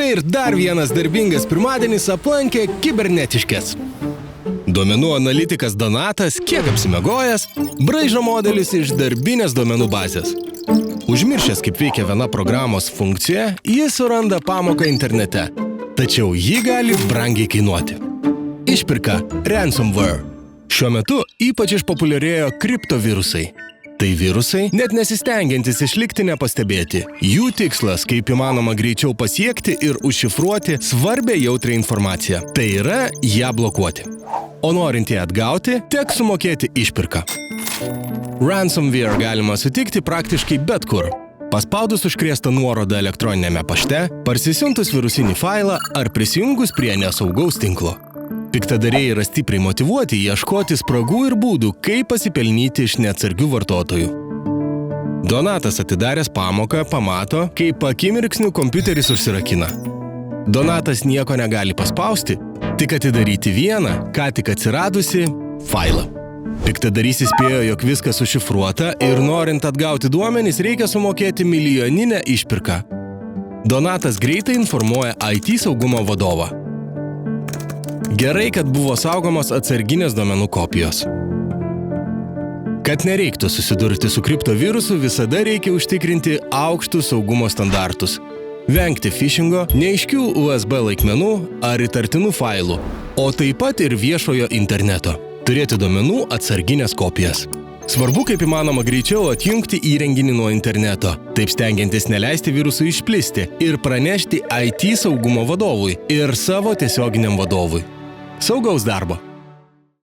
Štai ir dar vienas darbingas pirmadienis aplankė kibernetiškės. Duomenų analitikas Donatas, kiek apsimegojęs, braižo modelis iš darbinės duomenų bazės. Užmiršęs, kaip veikia viena programos funkcija, jis suranda pamoką internete. Tačiau ji gali brangiai kainuoti. Išpirka ransomware. Šiuo metu ypač išpopuliarėjo kriptovirusai. Tai virusai, net nesistengiantis išlikti nepastebėti. Jų tikslas, kaip įmanoma greičiau pasiekti ir užšifruoti svarbę jautrią informaciją. Tai yra ją blokuoti. O norint ją atgauti, teks sumokėti išpirką. Ransomware galima sutikti praktiškai bet kur. Paspaudus užkrėstą nuorodą elektroninėme pašte, parsisiuntus virusinį failą ar prisijungus prie nesaugaus tinklo. Piktadariai yra stipriai motyvuoti ieškoti spragų ir būdų, kaip pasipelnyti iš neatsargių vartotojų. Donatas atidaręs pamoką pamato, kaip akimirksniu kompiuteris užsirakina. Donatas nieko negali paspausti, tik atidaryti vieną, ką tik atsiradusi, failą. Piktadarys įspėjo, jog viskas užšifruota ir norint atgauti duomenis, reikia sumokėti milijoninę išpirką. Donatas greitai informuoja IT saugumo vadovą. Gerai, kad buvo saugomos atsarginės duomenų kopijos. Kad nereiktų susidurti su kriptovirusu, visada reikia užtikrinti aukštus saugumo standartus. Vengti phishingo, neaiškių USB laikmenų ar įtartinų failų, o taip pat ir viešojo interneto. Turėti duomenų atsarginės kopijas. Svarbu kaip įmanoma greičiau atjungti įrenginį nuo interneto, taip stengiantis neleisti virusui išplisti ir pranešti IT saugumo vadovui ir savo tiesioginiam vadovui. Saugaus darbo!